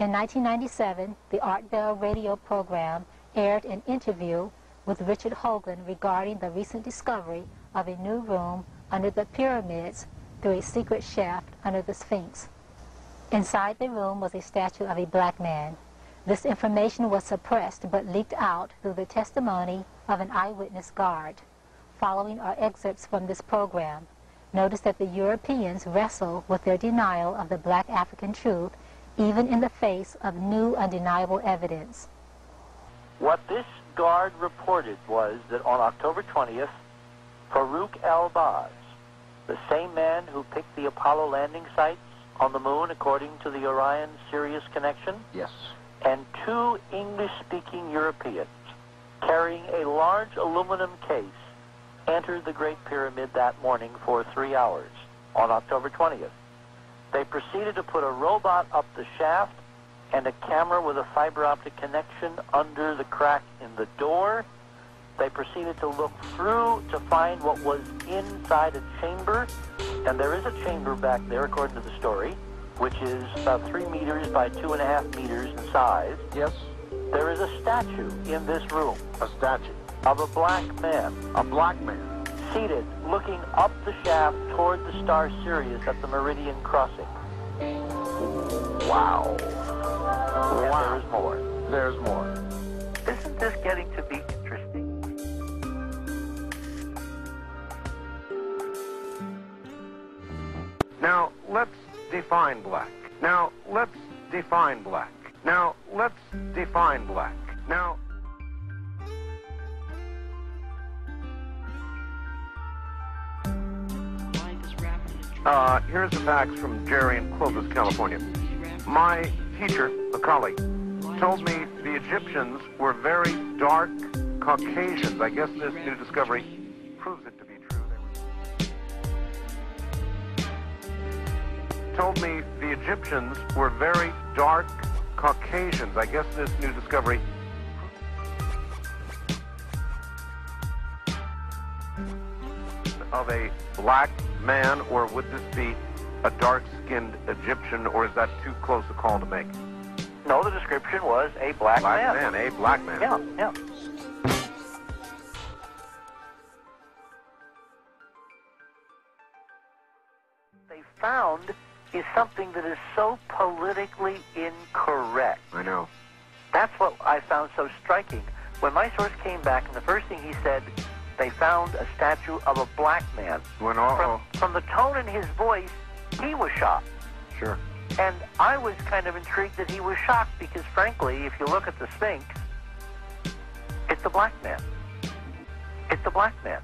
In 1997, the Art Bell radio program aired an interview with Richard Hoagland regarding the recent discovery of a new room under the pyramids through a secret shaft under the Sphinx. Inside the room was a statue of a black man. This information was suppressed but leaked out through the testimony of an eyewitness guard. Following are excerpts from this program. Notice that the Europeans wrestle with their denial of the black African truth, even in the face of new undeniable evidence. What this guard reported was that on October 20th, Farouk El-Baz, the same man who picked the Apollo landing sites on the moon according to the Orion-Sirius connection, yes, and two English-speaking Europeans carrying a large aluminum case entered the Great Pyramid that morning for 3 hours on October 20th. They proceeded to put a robot up the shaft and a camera with a fiber optic connection under the crack in the door. They proceeded to look through to find what was inside a chamber, and there is a chamber back there, according to the story, which is about 3 meters by 2.5 meters in size. yes, There is a statue in this room a statue, of a black man a black man. seated, looking up the shaft toward the star Sirius at the meridian crossing. Wow. And Wow. there is more. There's more. Isn't this getting to be interesting? Now, let's define black. Now, let's define black. Now, let's define black. Now, here's the facts from Jerry in Clovis, California. My teacher, a colleague, told me the Egyptians were very dark Caucasians. I guess this new discovery proves it to be true. Told me the Egyptians were very dark Caucasians. I guess this new discovery of a black man, or would this be a dark-skinned Egyptian, or is that too close a call to make? No, the description was a black man. A black man. Yeah, yeah. They found is something that is so politically incorrect. I know. That's what I found so striking. When my source came back, and the first thing he said, they found a statue of a black man. When From the tone in his voice, he was shocked. Sure. And I was kind of intrigued that he was shocked because, frankly, if you look at the Sphinx, it's a black man. It's a black man.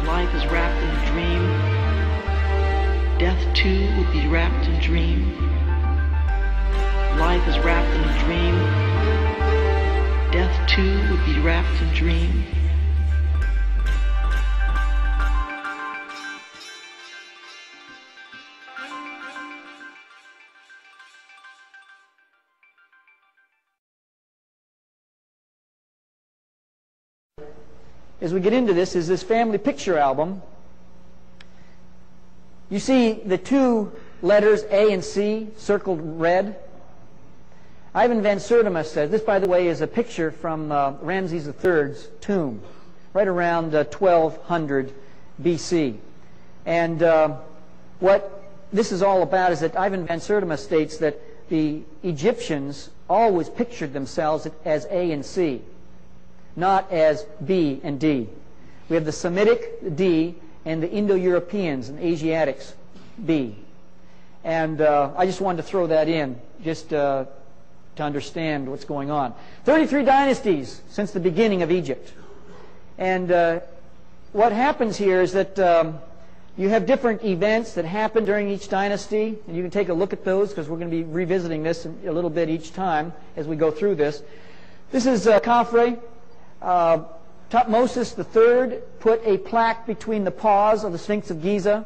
Life is wrapped in a dream. Death too would be wrapped in dream. Life is wrapped in a dream. Death too would be wrapped in dream. As we get into this is this family picture album. You see the two letters A and C circled red. Ivan Van Sertima says, this by the way is a picture from Ramses III's tomb, right around 1200 BC. And what this is all about is that Ivan Van Sertima states that the Egyptians always pictured themselves as A and C, not as B and D. We have the Semitic D and the Indo-Europeans and Asiatics B. And I just wanted to throw that in just to understand what's going on. 33 dynasties since the beginning of Egypt. And what happens here is that you have different events that happen during each dynasty, and you can take a look at those because we're going to be revisiting this a little bit each time as we go through this. This is Khafre. Thutmosis III put a plaque between the paws of the Sphinx of Giza,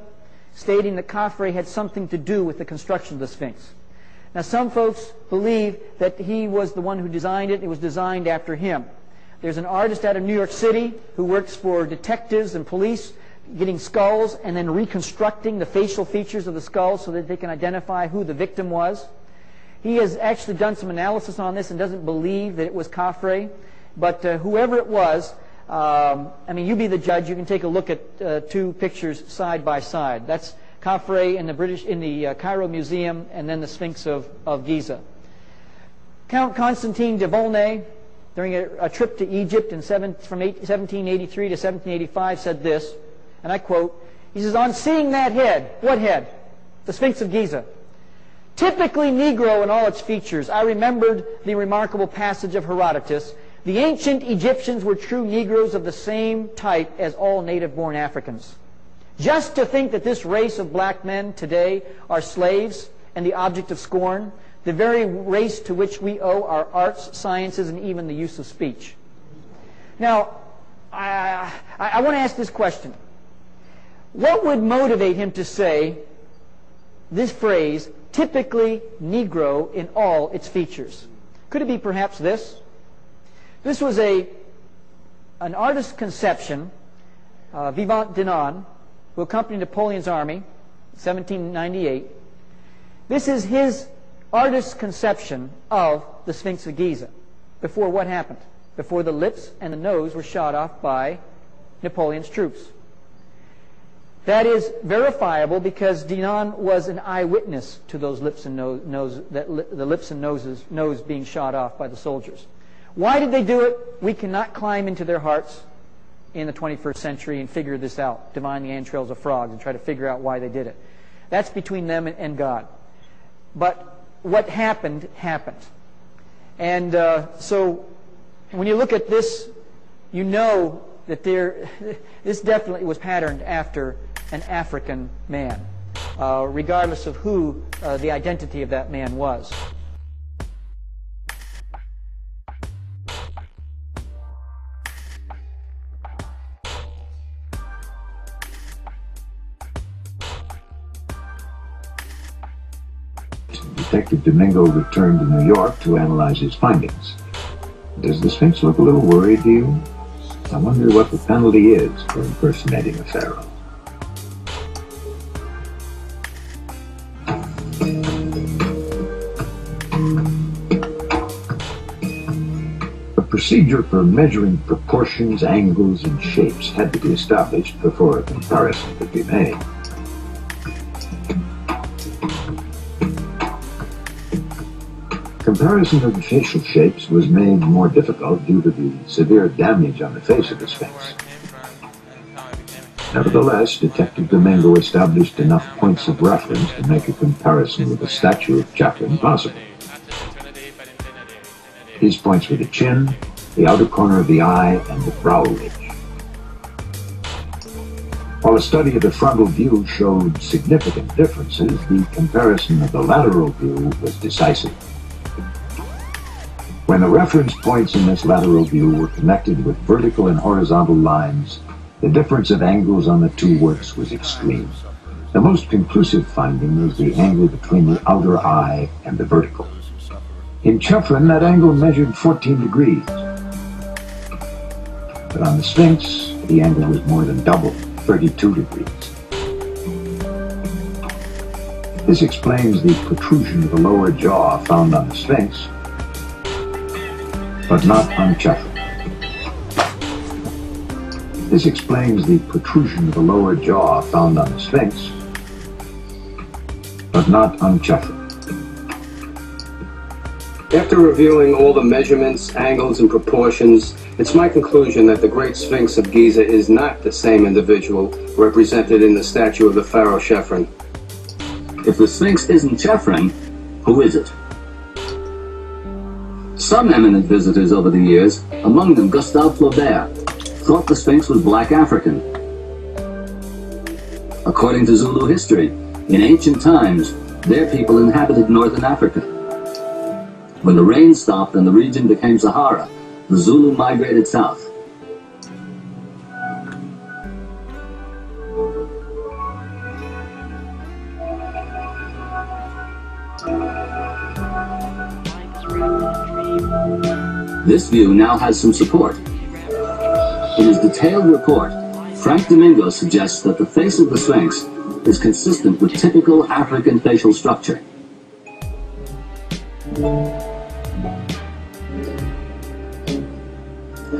stating that Khafre had something to do with the construction of the Sphinx. Now, some folks believe that he was the one who designed it. It was designed after him. There's an artist out of New York City who works for detectives and police, getting skulls and then reconstructing the facial features of the skulls so that they can identify who the victim was. He has actually done some analysis on this and doesn't believe that it was Khafre, but whoever it was, I mean, you be the judge. You can take a look at two pictures side by side. That's Khafre in the Cairo Museum, and then the Sphinx of Giza. Count Constantine de Volney, during a trip to Egypt from 1783 to 1785, said this, and I quote, he says, "On seeing that head," what head? The Sphinx of Giza. "Typically Negro in all its features, I remembered the remarkable passage of Herodotus, 'The ancient Egyptians were true Negroes of the same type as all native-born Africans.' Just to think that this race of black men today are slaves and the object of scorn, the very race to which we owe our arts, sciences, and even the use of speech." Now, I want to ask this question. What would motivate him to say this phrase, "typically Negro in all its features"? Could it be perhaps this? This was an artist's conception, Vivant Denon, who accompanied Napoleon's army, 1798. This is his artist's conception of the Sphinx of Giza. Before what happened? Before the lips and the nose were shot off by Napoleon's troops. That is verifiable because Denon was an eyewitness to those lips and the lips and nose being shot off by the soldiers. Why did they do it? We cannot climb into their hearts in the 21st century and figure this out, divine the entrails of frogs, and try to figure out why they did it. That's between them and God. But what happened, happened. And so when you look at this, you know that this definitely was patterned after an African man, regardless of who the identity of that man was. Detective Domingo returned to New York to analyze his findings. Does the Sphinx look a little worried to you? I wonder what the penalty is for impersonating a pharaoh. A procedure for measuring proportions, angles, and shapes had to be established before a comparison could be made. Comparison of the facial shapes was made more difficult due to the severe damage on the face of the Sphinx. Nevertheless, Detective Domingo established enough points of reference to make a comparison with the statue of Chephren possible. These points were the chin, the outer corner of the eye, and the brow ridge. While a study of the frontal view showed significant differences, the comparison of the lateral view was decisive. When the reference points in this lateral view were connected with vertical and horizontal lines, the difference of angles on the two works was extreme. The most conclusive finding was the angle between the outer eye and the vertical. In Chephren, that angle measured 14 degrees. But on the Sphinx, the angle was more than double, 32 degrees. This explains the protrusion of the lower jaw found on the Sphinx, but not on Chephren. This explains the protrusion of the lower jaw found on the Sphinx, but not on Chephren. After reviewing all the measurements, angles, and proportions, it's my conclusion that the Great Sphinx of Giza is not the same individual represented in the statue of the pharaoh Chephren. If the Sphinx isn't Chephren, who is it? Some eminent visitors over the years, among them Gustave Flaubert, thought the Sphinx was black African. According to Zulu history, in ancient times, their people inhabited northern Africa. When the rain stopped and the region became Sahara, the Zulu migrated south. This view now has some support. In his detailed report, Frank Domingo suggests that the face of the Sphinx is consistent with typical African facial structure.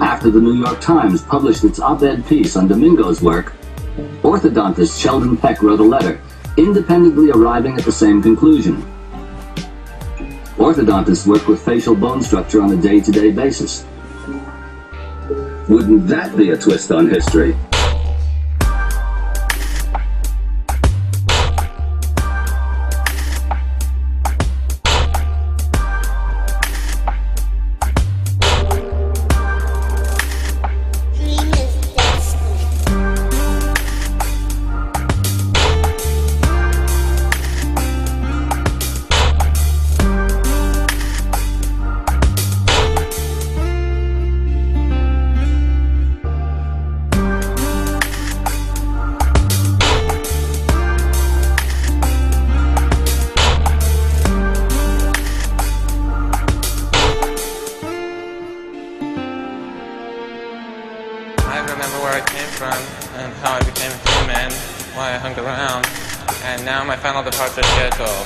After the New York Times published its op-ed piece on Domingo's work, orthodontist Sheldon Peck wrote a letter, independently arriving at the same conclusion. Orthodontists work with facial bone structure on a day-to-day basis. Wouldn't that be a twist on history? I remember where I came from and how I became human, why I hung around, and now my final departure schedule.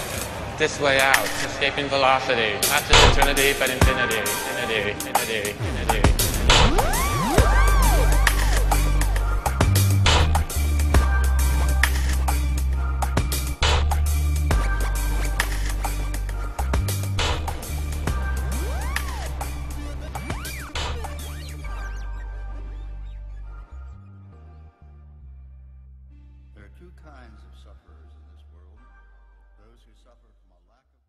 This way out, escaping velocity, not just eternity, but infinity, infinity, infinity, infinity. There are two kinds of sufferers in this world. Those who suffer from a lack of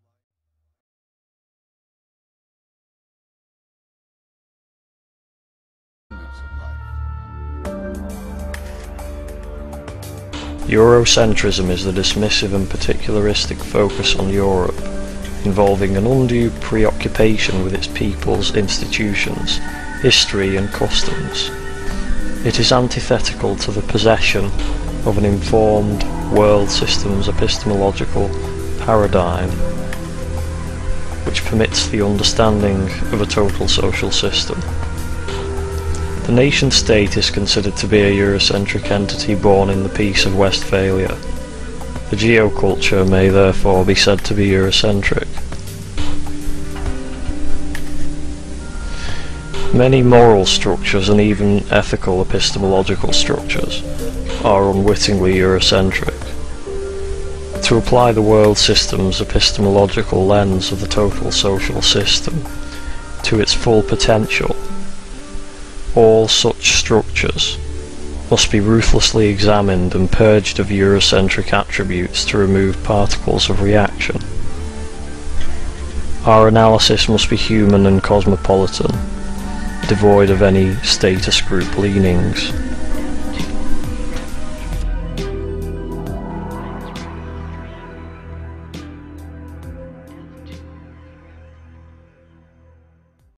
life. Eurocentrism is the dismissive and particularistic focus on Europe, involving an undue preoccupation with its peoples, institutions, history and customs. It is antithetical to the possession of an informed world system's epistemological paradigm, which permits the understanding of a total social system. The nation-state is considered to be a Eurocentric entity born in the Peace of Westphalia. The geoculture may therefore be said to be Eurocentric. Many moral structures and even ethical epistemological structures are unwittingly Eurocentric. To apply the world system's epistemological lens of the total social system to its full potential, all such structures must be ruthlessly examined and purged of Eurocentric attributes to remove particles of reaction. Our analysis must be human and cosmopolitan, devoid of any status group leanings.